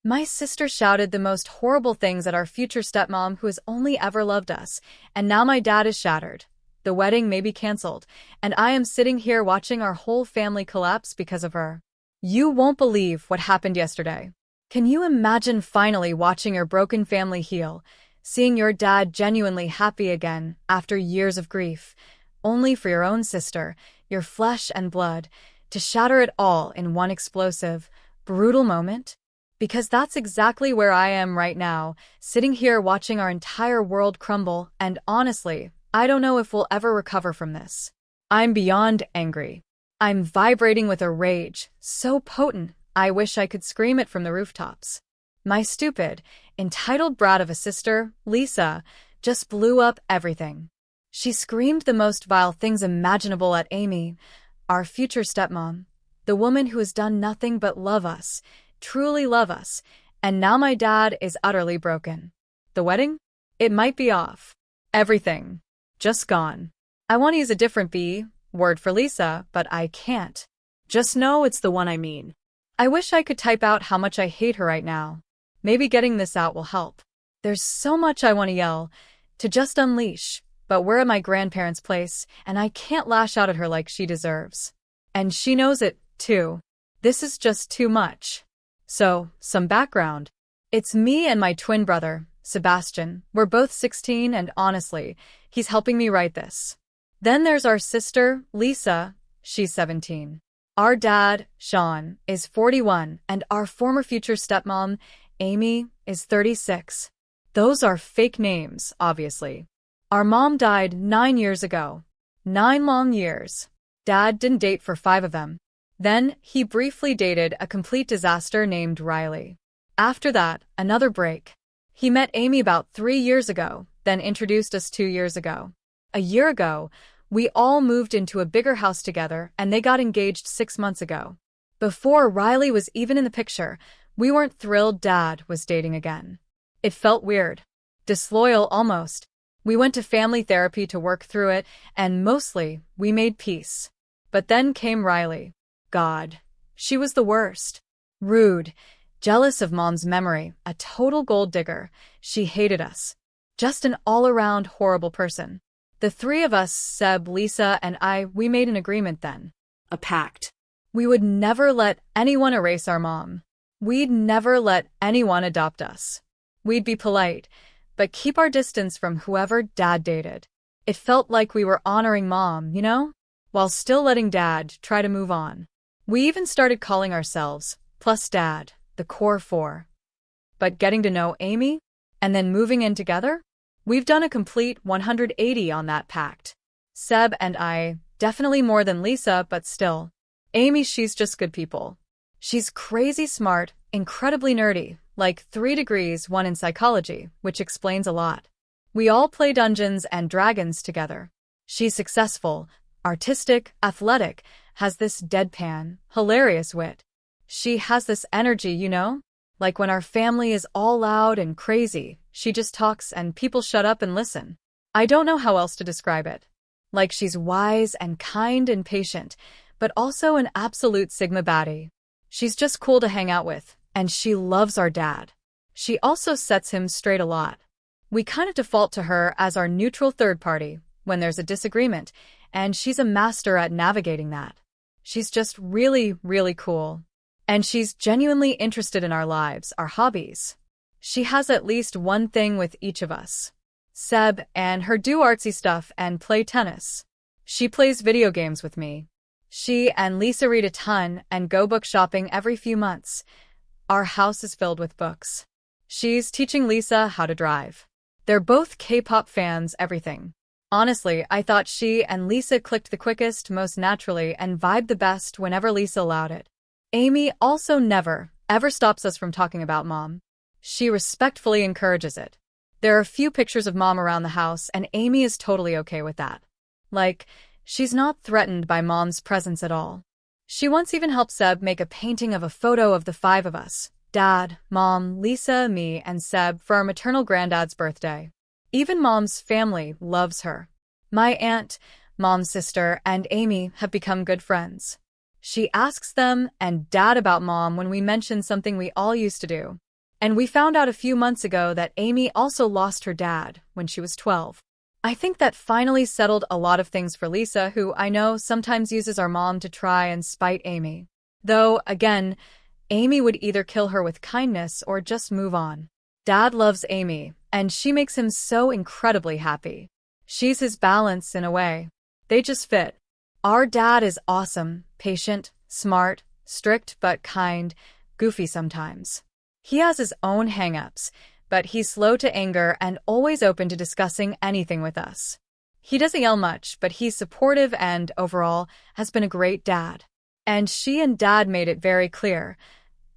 My sister shouted the most horrible things at our future stepmom who has only ever loved us, and now my dad is shattered. The wedding may be cancelled, and I am sitting here watching our whole family collapse because of her. You won't believe what happened yesterday. Can you imagine finally watching your broken family heal, seeing your dad genuinely happy again after years of grief, only for your own sister, your flesh and blood, to shatter it all in one explosive, brutal moment? Because that's exactly where I am right now, sitting here watching our entire world crumble, and honestly, I don't know if we'll ever recover from this. I'm beyond angry. I'm vibrating with a rage so potent, I wish I could scream it from the rooftops. My stupid, entitled brat of a sister, Lisa, just blew up everything. She screamed the most vile things imaginable at Amy, our future stepmom, the woman who has done nothing but love us, truly love us, and now my dad is utterly broken. The wedding? It might be off. Everything. Just gone. I want to use a different word for Lisa, but I can't. Just know it's the one I mean. I wish I could type out how much I hate her right now. Maybe getting this out will help. There's so much I want to yell, to just unleash, but we're at my grandparents' place, and I can't lash out at her like she deserves. And she knows it, too. This is just too much. So, some background. It's me and my twin brother, Sebastian. We're both 16 and honestly, he's helping me write this. Then there's our sister, Lisa. She's 17. Our dad, Sean, is 41 and our former future stepmom, Amy, is 36. Those are fake names, obviously. Our mom died 9 years ago. 9 long years. Dad didn't date for 5 of them. Then, he briefly dated a complete disaster named Riley. After that, another break. He met Amy about 3 years ago, then introduced us 2 years ago. A year ago, we all moved into a bigger house together and they got engaged 6 months ago. Before Riley was even in the picture, we weren't thrilled Dad was dating again. It felt weird. Disloyal almost. We went to family therapy to work through it, and mostly, we made peace. But then came Riley. God. She was the worst. Rude. Jealous of Mom's memory. A total gold digger. She hated us. Just an all-around horrible person. The 3 of us, Seb, Lisa, and I, we made an agreement then. A pact. We would never let anyone erase our mom. We'd never let anyone adopt us. We'd be polite, but keep our distance from whoever Dad dated. It felt like we were honoring Mom, you know? While still letting Dad try to move on. We even started calling ourselves, plus Dad, the core 4. But getting to know Amy, and then moving in together? We've done a complete 180 on that pact. Seb and I, definitely more than Lisa, but still. Amy, she's just good people. She's crazy smart, incredibly nerdy, like 3 degrees 1 in psychology, which explains a lot. We all play Dungeons and Dragons together. She's successful, artistic, athletic, has this deadpan, hilarious wit. She has this energy, you know? Like when our family is all loud and crazy, she just talks and people shut up and listen. I don't know how else to describe it. Like she's wise and kind and patient, but also an absolute Sigma baddie. She's just cool to hang out with, and she loves our dad. She also sets him straight a lot. We kind of default to her as our neutral third party when there's a disagreement, and she's a master at navigating that. She's just really, really cool. And she's genuinely interested in our lives, our hobbies. She has at least one thing with each of us. Seb and her do artsy stuff and play tennis. She plays video games with me. She and Lisa read a ton and go book shopping every few months. Our house is filled with books. She's teaching Lisa how to drive. They're both K-pop fans, everything. Honestly, I thought she and Lisa clicked the quickest, most naturally, and vibed the best whenever Lisa allowed it. Amy also never, ever stops us from talking about Mom. She respectfully encourages it. There are a few pictures of Mom around the house, and Amy is totally okay with that. Like, she's not threatened by Mom's presence at all. She once even helped Seb make a painting of a photo of the 5 of us, Dad, Mom, Lisa, me, and Seb, for our maternal granddad's birthday. Even Mom's family loves her. My aunt, Mom's sister, and Amy have become good friends. She asks them and Dad about Mom when we mention something we all used to do. And we found out a few months ago that Amy also lost her dad when she was 12. I think that finally settled a lot of things for Lisa, who I know sometimes uses our mom to try and spite Amy. Though, again, Amy would either kill her with kindness or just move on. Dad loves Amy, and she makes him so incredibly happy. She's his balance in a way. They just fit. Our dad is awesome, patient, smart, strict but kind, goofy sometimes. He has his own hang-ups, but he's slow to anger and always open to discussing anything with us. He doesn't yell much, but he's supportive and, overall, has been a great dad. And she and Dad made it very clear.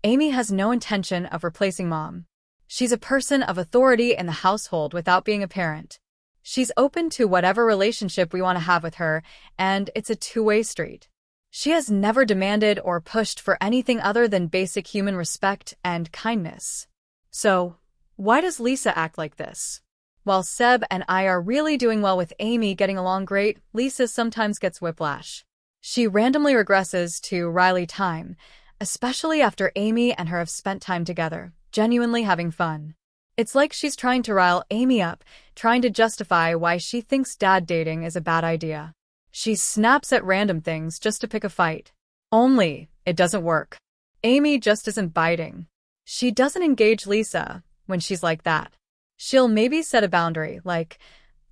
Amy has no intention of replacing Mom. She's a person of authority in the household without being a parent. She's open to whatever relationship we want to have with her, and it's a two-way street. She has never demanded or pushed for anything other than basic human respect and kindness. So, why does Lisa act like this? While Seb and I are really doing well with Amy getting along great, Lisa sometimes gets whiplash. She randomly regresses to Riley time, especially after Amy and her have spent time together, genuinely having fun. It's like she's trying to rile Amy up, trying to justify why she thinks dad dating is a bad idea. She snaps at random things just to pick a fight. Only, it doesn't work. Amy just isn't biting. She doesn't engage Lisa when she's like that. She'll maybe set a boundary, like,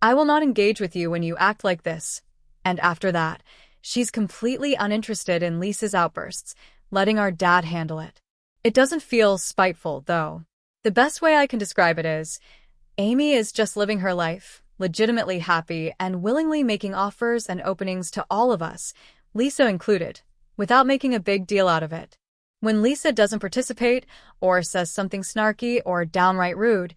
I will not engage with you when you act like this. And after that, she's completely uninterested in Lisa's outbursts, letting our dad handle it. It doesn't feel spiteful, though. The best way I can describe it is, Amy is just living her life, legitimately happy and willingly making offers and openings to all of us, Lisa included, without making a big deal out of it. When Lisa doesn't participate, or says something snarky or downright rude,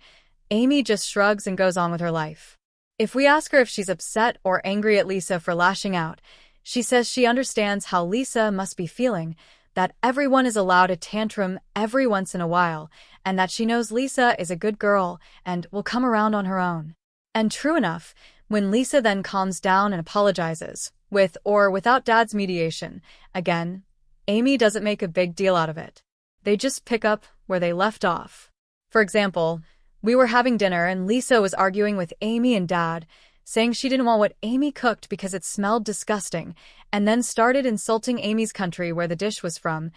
Amy just shrugs and goes on with her life. If we ask her if she's upset or angry at Lisa for lashing out, she says she understands how Lisa must be feeling, that everyone is allowed a tantrum every once in a while, and that she knows Lisa is a good girl and will come around on her own. And true enough, when Lisa then calms down and apologizes, with or without Dad's mediation, again, Amy doesn't make a big deal out of it. They just pick up where they left off. For example, we were having dinner and Lisa was arguing with Amy and Dad, saying she didn't want what Amy cooked because it smelled disgusting, and then started insulting Amy's country where the dish was from,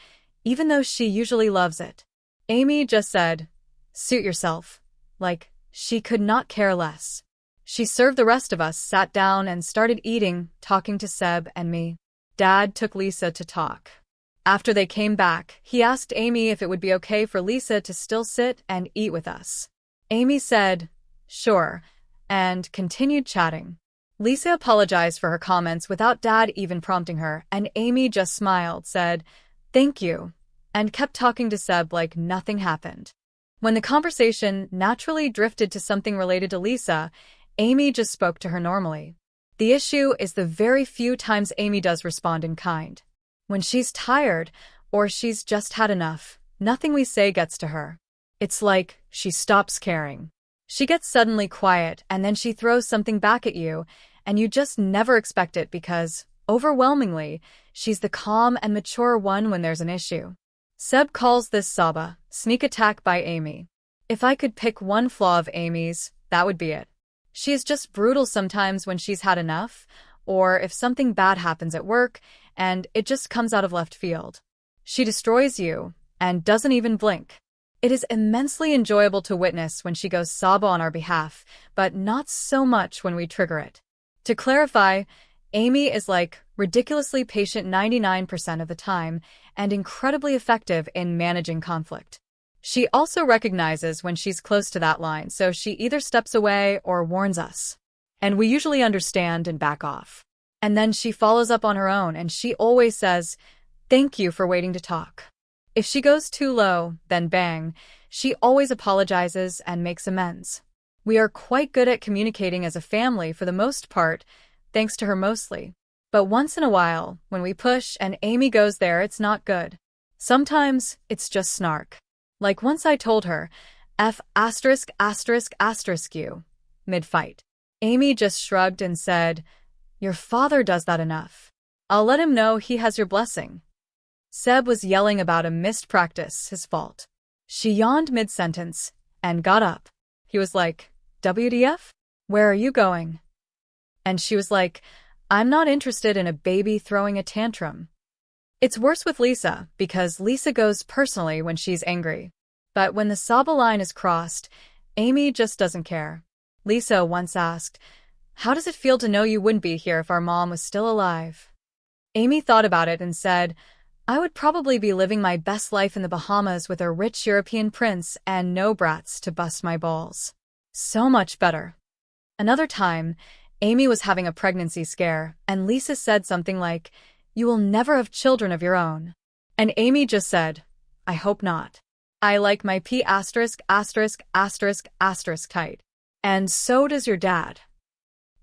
even though she usually loves it. Amy just said, "Suit yourself." Like, she could not care less. She served the rest of us, sat down, and started eating, talking to Seb and me. Dad took Lisa to talk. After they came back, he asked Amy if it would be okay for Lisa to still sit and eat with us. Amy said, "Sure," and continued chatting. Lisa apologized for her comments without Dad even prompting her, and Amy just smiled, said, "Thank you," and kept talking to Seb like nothing happened. When the conversation naturally drifted to something related to Lisa, Amy just spoke to her normally. The issue is the very few times Amy does respond in kind. When she's tired, or she's just had enough, nothing we say gets to her. It's like she stops caring. She gets suddenly quiet, and then she throws something back at you, and you just never expect it because, overwhelmingly, she's the calm and mature one when there's an issue. Seb calls this Saba, sneak attack by Amy. If I could pick one flaw of Amy's, that would be it. She is just brutal sometimes when she's had enough, or if something bad happens at work, and it just comes out of left field. She destroys you, and doesn't even blink. It is immensely enjoyable to witness when she goes Saba on our behalf, but not so much when we trigger it. To clarify, Amy is like ridiculously patient 99% of the time and incredibly effective in managing conflict. She also recognizes when she's close to that line, so she either steps away or warns us. And we usually understand and back off. And then she follows up on her own, and she always says, "Thank you for waiting to talk." If she goes too low, then bang, she always apologizes and makes amends. We are quite good at communicating as a family for the most part, thanks to her mostly. But once in a while, when we push and Amy goes there, it's not good. Sometimes, it's just snark. Like once I told her, F*** you, mid-fight. Amy just shrugged and said, "Your father does that enough. I'll let him know he has your blessing." Seb was yelling about a missed practice, his fault. She yawned mid-sentence and got up. He was like, WTF? Where are you going? And she was like, I'm not interested in a baby throwing a tantrum. It's worse with Lisa, because Lisa goes personally when she's angry. But when the Saba line is crossed, Amy just doesn't care. Lisa once asked, how does it feel to know you wouldn't be here if our mom was still alive? Amy thought about it and said, I would probably be living my best life in the Bahamas with a rich European prince and no brats to bust my balls. So much better. Another time, Amy was having a pregnancy scare, and Lisa said something like, you will never have children of your own. And Amy just said, I hope not. I like my P********* tight. And so does your dad.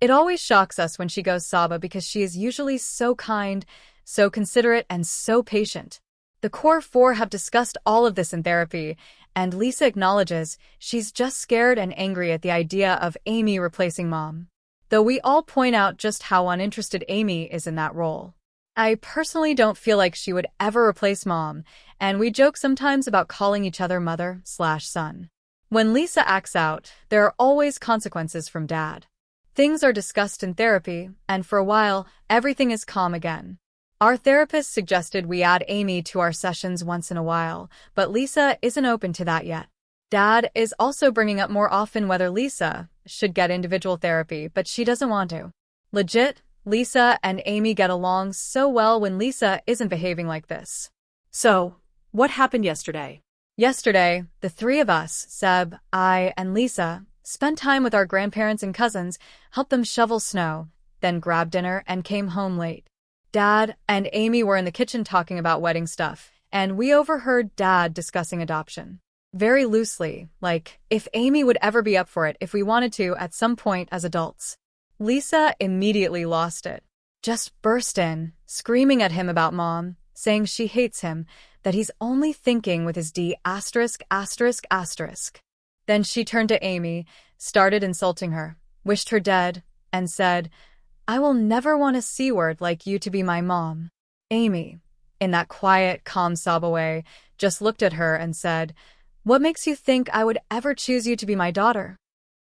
It always shocks us when she goes Saba because she is usually so kind, so considerate, and so patient. The core four have discussed all of this in therapy, and Lisa acknowledges she's just scared and angry at the idea of Amy replacing mom. Though we all point out just how uninterested Amy is in that role. I personally don't feel like she would ever replace mom, and we joke sometimes about calling each other mother/son. When Lisa acts out, there are always consequences from dad. Things are discussed in therapy, and for a while, everything is calm again. Our therapist suggested we add Amy to our sessions once in a while, but Lisa isn't open to that yet. Dad is also bringing up more often whether Lisa should get individual therapy, but she doesn't want to. Legit, Lisa and Amy get along so well when Lisa isn't behaving like this. So, what happened yesterday? Yesterday, the three of us, Seb, I, and Lisa, spent time with our grandparents and cousins, helped them shovel snow, then grabbed dinner and came home late. Dad and Amy were in the kitchen talking about wedding stuff, and we overheard Dad discussing adoption. Very loosely, like, if Amy would ever be up for it if we wanted to at some point as adults. Lisa immediately lost it. Just burst in, screaming at him about mom, saying she hates him, that he's only thinking with his D*******. Then she turned to Amy, started insulting her, wished her dead, and said, I will never want a C-word like you to be my mom. Amy, in that quiet, calm Saba way, just looked at her and said, what makes you think I would ever choose you to be my daughter?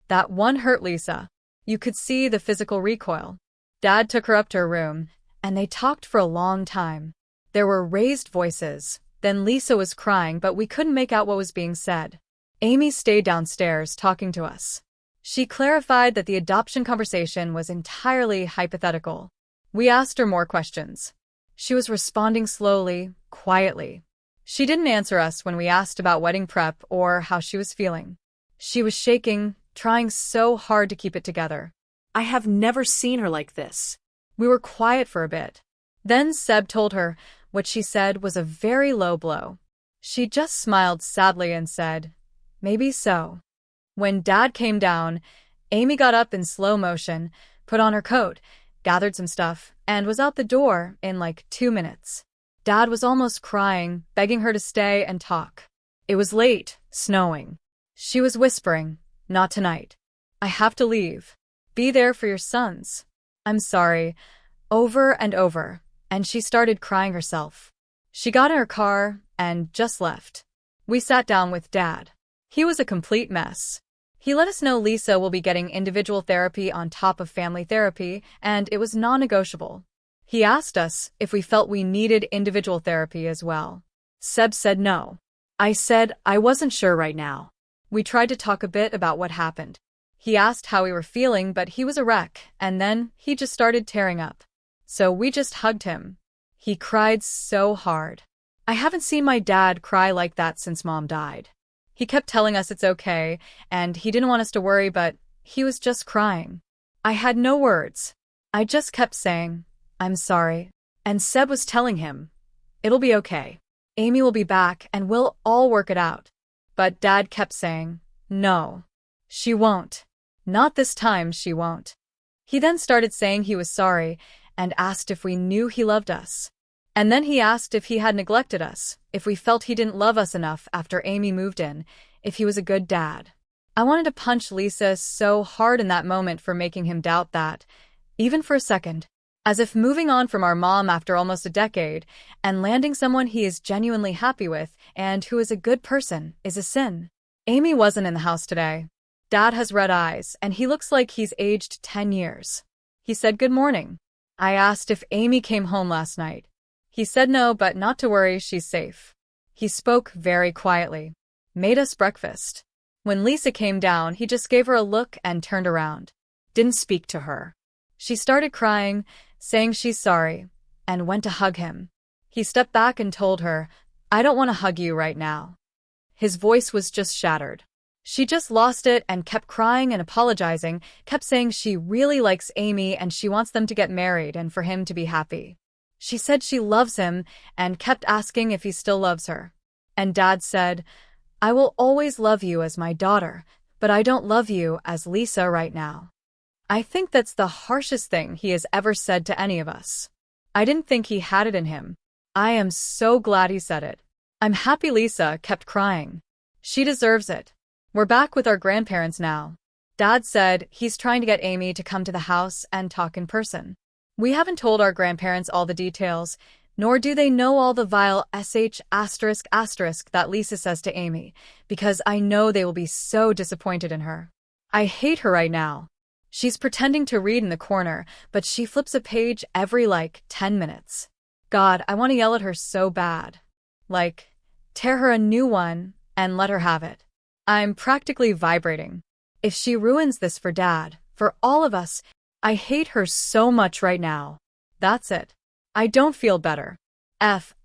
That one hurt Lisa. You could see the physical recoil. Dad took her up to her room, and they talked for a long time. There were raised voices. Then Lisa was crying, but we couldn't make out what was being said. Amy stayed downstairs talking to us. She clarified that the adoption conversation was entirely hypothetical. We asked her more questions. She was responding slowly, quietly. She didn't answer us when we asked about wedding prep or how she was feeling. She was shaking, trying so hard to keep it together. I have never seen her like this. We were quiet for a bit. Then Seb told her what she said was a very low blow. She just smiled sadly and said, maybe so. When Dad came down, Amy got up in slow motion, put on her coat, gathered some stuff, and was out the door in like 2 minutes. Dad was almost crying, begging her to stay and talk. It was late, snowing. She was whispering, not tonight. I have to leave. Be there for your sons. I'm sorry. Over and over. And she started crying herself. She got in her car and just left. We sat down with Dad. He was a complete mess. He let us know Lisa will be getting individual therapy on top of family therapy, and it was non-negotiable. He asked us if we felt we needed individual therapy as well. Seb said no. I said I wasn't sure right now. We tried to talk a bit about what happened. He asked how we were feeling, but he was a wreck, and then he just started tearing up. So we just hugged him. He cried so hard. I haven't seen my dad cry like that since mom died. He kept telling us it's okay, and he didn't want us to worry, but he was just crying. I had no words. I just kept saying, I'm sorry. And Seb was telling him, it'll be okay. Amy will be back and we'll all work it out. But Dad kept saying, no, she won't. Not this time, she won't. He then started saying he was sorry and asked if we knew he loved us. And then he asked if he had neglected us, if we felt he didn't love us enough after Amy moved in, if he was a good dad. I wanted to punch Lisa so hard in that moment for making him doubt that, even for a second. As if moving on from our mom after almost a decade and landing someone he is genuinely happy with and who is a good person is a sin. Amy wasn't in the house today. Dad has red eyes, and he looks like he's aged 10 years. He said good morning. I asked if Amy came home last night. He said no, but not to worry, she's safe. He spoke very quietly. Made us breakfast. When Lisa came down, he just gave her a look and turned around. Didn't speak to her. She started crying, saying she's sorry, and went to hug him. He stepped back and told her, I don't want to hug you right now. His voice was just shattered. She just lost it and kept crying and apologizing, kept saying she really likes Amy and she wants them to get married and for him to be happy. She said she loves him and kept asking if he still loves her. And Dad said, I will always love you as my daughter, but I don't love you as Lisa right now. I think that's the harshest thing he has ever said to any of us. I didn't think he had it in him. I am so glad he said it. I'm happy Lisa kept crying. She deserves it. We're back with our grandparents now. Dad said he's trying to get Amy to come to the house and talk in person. We haven't told our grandparents all the details, nor do they know all the vile sh*** that Lisa says to Amy, because I know they will be so disappointed in her. I hate her right now. She's pretending to read in the corner, but she flips a page every 10 minutes. God, I want to yell at her so bad. Tear her a new one and let her have it. I'm practically vibrating. If she ruins this for Dad, for all of us, I hate her so much right now. That's it. I don't feel better. F*********.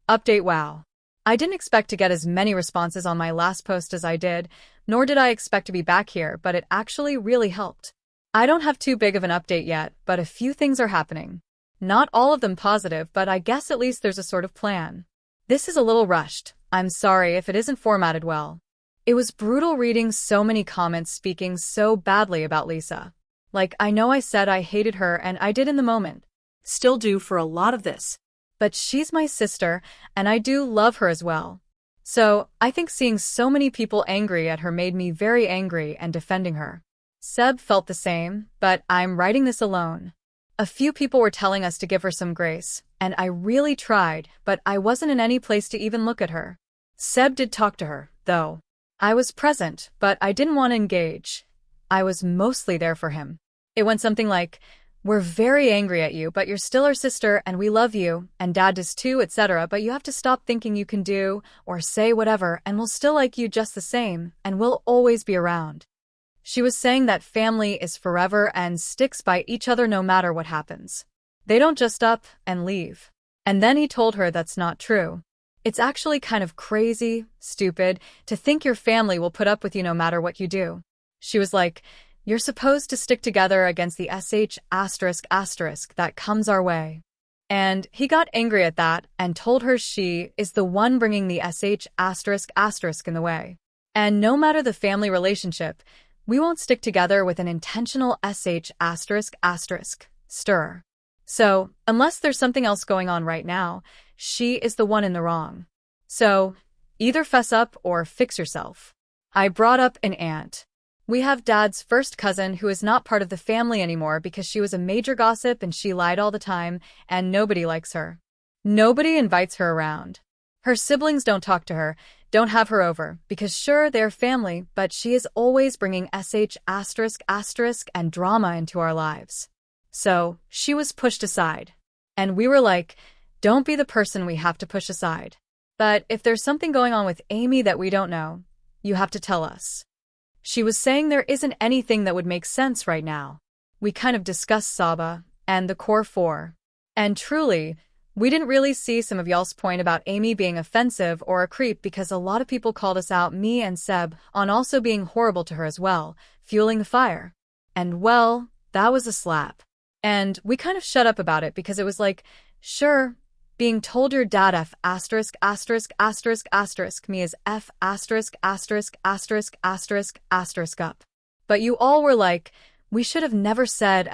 Update wow. I didn't expect to get as many responses on my last post as I did, nor did I expect to be back here, but it actually really helped. I don't have too big of an update yet, but a few things are happening. Not all of them positive, but I guess at least there's a sort of plan. This is a little rushed. I'm sorry if it isn't formatted well. It was brutal reading so many comments speaking so badly about Lisa. I know I said I hated her and I did in the moment. Still do for a lot of this. But she's my sister, and I do love her as well. So, I think seeing so many people angry at her made me very angry and defending her. Seb felt the same, but I'm writing this alone. A few people were telling us to give her some grace, and I really tried, but I wasn't in any place to even look at her. Seb did talk to her, though. I was present, but I didn't want to engage. I was mostly there for him. It went something like, we're very angry at you, but you're still our sister and we love you, and Dad does too, etc. But you have to stop thinking you can do or say whatever and we'll still like you just the same and we'll always be around. She was saying that family is forever and sticks by each other no matter what happens. They don't just up and leave. And then he told her that's not true. It's actually kind of crazy, stupid, to think your family will put up with you no matter what you do. She was like, you're supposed to stick together against the sh** that comes our way. And he got angry at that and told her she is the one bringing the sh** in the way. And no matter the family relationship, we won't stick together with an intentional sh** stir. So, unless there's something else going on right now, she is the one in the wrong. So, either fess up or fix yourself. I brought up an aunt. We have Dad's first cousin who is not part of the family anymore because she was a major gossip and she lied all the time, and nobody likes her. Nobody invites her around. Her siblings don't talk to her, don't have her over, because sure, they're family, but she is always bringing sh** and drama into our lives. So, she was pushed aside. And we were like, don't be the person we have to push aside. But if there's something going on with Amy that we don't know, you have to tell us. She was saying there isn't anything that would make sense right now. We kind of discussed Saba and the core four. And truly, we didn't really see some of y'all's point about Amy being offensive or a creep because a lot of people called us out, me and Seb, on also being horrible to her as well, fueling the fire. And well, that was a slap. And we kind of shut up about it because it was like, sure, being told your dad me is up. But you all were like, we should have never said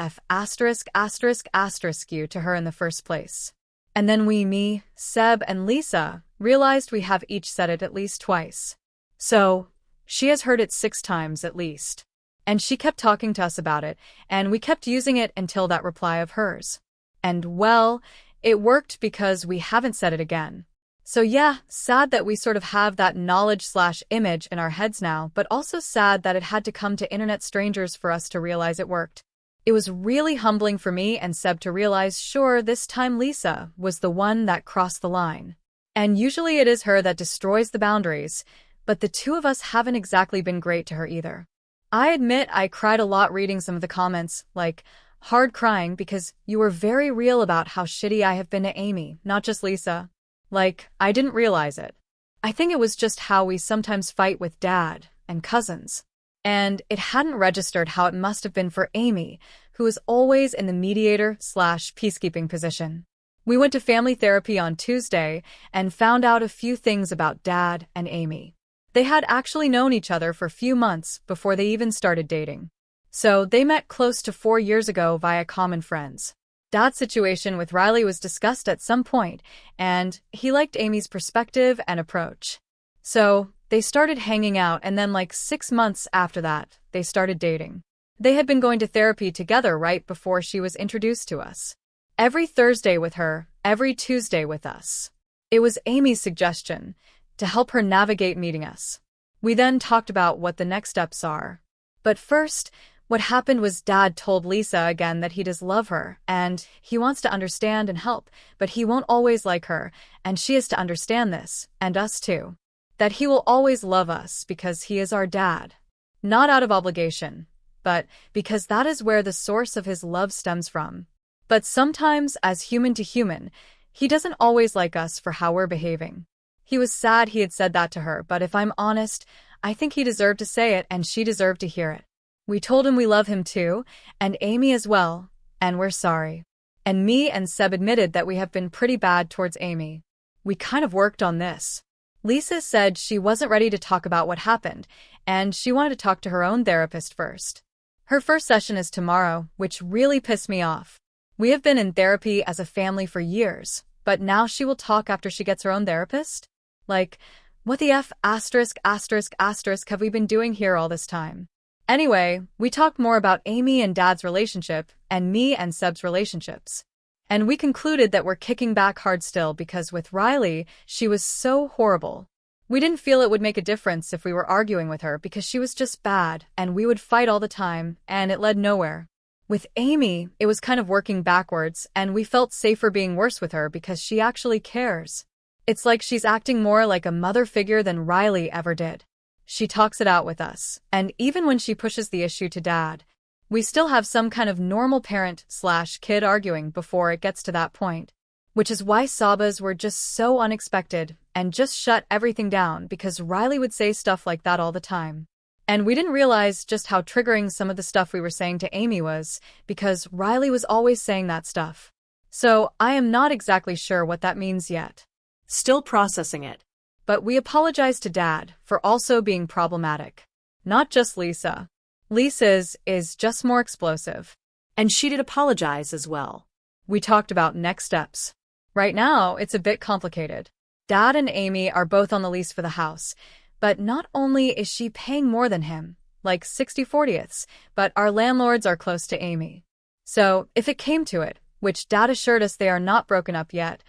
you to her in the first place. And then me, Seb, and Lisa realized we have each said it at least twice. So, she has heard it 6 times at least. And she kept talking to us about it, and we kept using it until that reply of hers. And well, it worked because we haven't said it again. So yeah, sad that we sort of have that knowledge/image in our heads now, but also sad that it had to come to internet strangers for us to realize it worked. It was really humbling for me and Seb to realize, sure, this time Lisa was the one that crossed the line. And usually it is her that destroys the boundaries, but the two of us haven't exactly been great to her either. I admit I cried a lot reading some of the comments, like, hard crying because you were very real about how shitty I have been to Amy, not just Lisa. Like, I didn't realize it. I think it was just how we sometimes fight with Dad and cousins. And it hadn't registered how it must have been for Amy, who is always in the mediator/peacekeeping position. We went to family therapy on Tuesday and found out a few things about Dad and Amy. They had actually known each other for a few months before they even started dating. So they met close to 4 years ago via common friends. Dad's situation with Riley was discussed at some point, and he liked Amy's perspective and approach. So they started hanging out, and then like 6 months after that, they started dating. They had been going to therapy together right before she was introduced to us. Every Thursday with her, every Tuesday with us. It was Amy's suggestion to help her navigate meeting us. We then talked about what the next steps are. But first, what happened was Dad told Lisa again that he does love her, and he wants to understand and help, but he won't always like her, and she is to understand this, and us too. That he will always love us because he is our dad. Not out of obligation, but because that is where the source of his love stems from. But sometimes, as human to human, he doesn't always like us for how we're behaving. He was sad he had said that to her, but if I'm honest, I think he deserved to say it and she deserved to hear it. We told him we love him too, and Amy as well, and we're sorry. And me and Seb admitted that we have been pretty bad towards Amy. We kind of worked on this. Lisa said she wasn't ready to talk about what happened, and she wanted to talk to her own therapist first. Her first session is tomorrow, which really pissed me off. We have been in therapy as a family for years, but now she will talk after she gets her own therapist? Like, what the F*** have we been doing here all this time? Anyway, we talked more about Amy and Dad's relationship, and me and Seb's relationships. And we concluded that we're kicking back hard still because with Riley, she was so horrible. We didn't feel it would make a difference if we were arguing with her because she was just bad, and we would fight all the time, and it led nowhere. With Amy, it was kind of working backwards, and we felt safer being worse with her because she actually cares. It's like she's acting more like a mother figure than Riley ever did. She talks it out with us, and even when she pushes the issue to Dad, we still have some kind of normal parent/kid arguing before it gets to that point. Which is why Sabas were just so unexpected and just shut everything down because Riley would say stuff like that all the time. And we didn't realize just how triggering some of the stuff we were saying to Amy was because Riley was always saying that stuff. So I am not exactly sure what that means yet. Still processing it. But we apologize to Dad for also being problematic. Not just Lisa. Lisa's is just more explosive. And she did apologize as well. We talked about next steps. Right now, it's a bit complicated. Dad and Amy are both on the lease for the house, but not only is she paying more than him, like 60/40ths, but our landlords are close to Amy. So, if it came to it, which Dad assured us they are not broken up yet,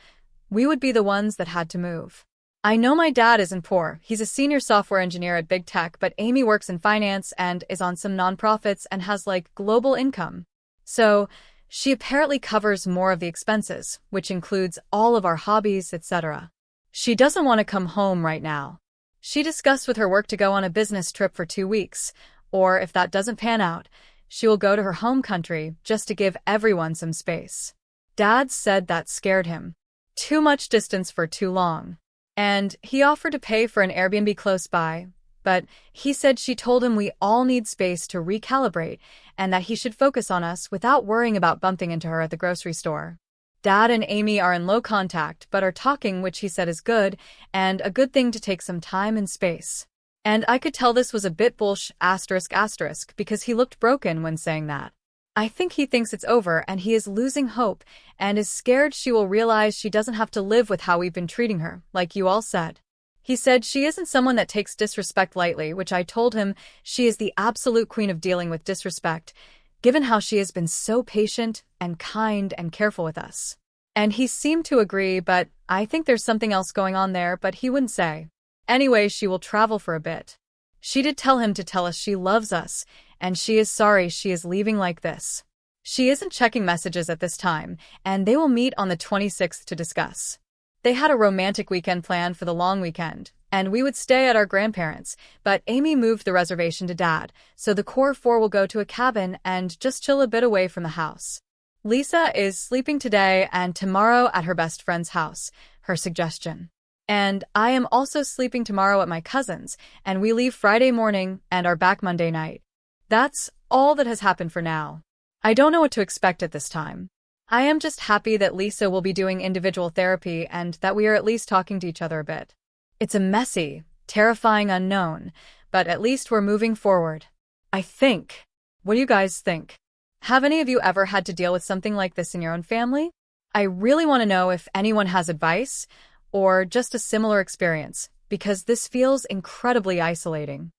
we would be the ones that had to move. I know my dad isn't poor, he's a senior software engineer at big tech, but Amy works in finance and is on some nonprofits and has like global income. So, she apparently covers more of the expenses, which includes all of our hobbies, etc. She doesn't want to come home right now. She discussed with her work to go on a business trip for 2 weeks, or if that doesn't pan out, she will go to her home country just to give everyone some space. Dad said that scared him. Too much distance for too long. And he offered to pay for an Airbnb close by, but he said she told him we all need space to recalibrate and that he should focus on us without worrying about bumping into her at the grocery store. Dad and Amy are in low contact but are talking, which he said is good, and a good thing to take some time and space. And I could tell this was a bit bullsh**, because he looked broken when saying that. I think he thinks it's over and he is losing hope and is scared she will realize she doesn't have to live with how we've been treating her, like you all said. He said she isn't someone that takes disrespect lightly, which I told him she is the absolute queen of dealing with disrespect, given how she has been so patient and kind and careful with us. And he seemed to agree, but I think there's something else going on there, but he wouldn't say. Anyway, she will travel for a bit. She did tell him to tell us she loves us, and she is sorry she is leaving like this. She isn't checking messages at this time, and they will meet on the 26th to discuss. They had a romantic weekend planned for the long weekend, and we would stay at our grandparents', but Amy moved the reservation to Dad, so the core four will go to a cabin and just chill a bit away from the house. Lisa is sleeping today and tomorrow at her best friend's house, her suggestion. And I am also sleeping tomorrow at my cousin's, and we leave Friday morning and are back Monday night. That's all that has happened for now. I don't know what to expect at this time. I am just happy that Lisa will be doing individual therapy and that we are at least talking to each other a bit. It's a messy, terrifying unknown, but at least we're moving forward. I think. What do you guys think? Have any of you ever had to deal with something like this in your own family? I really want to know if anyone has advice or just a similar experience, because this feels incredibly isolating.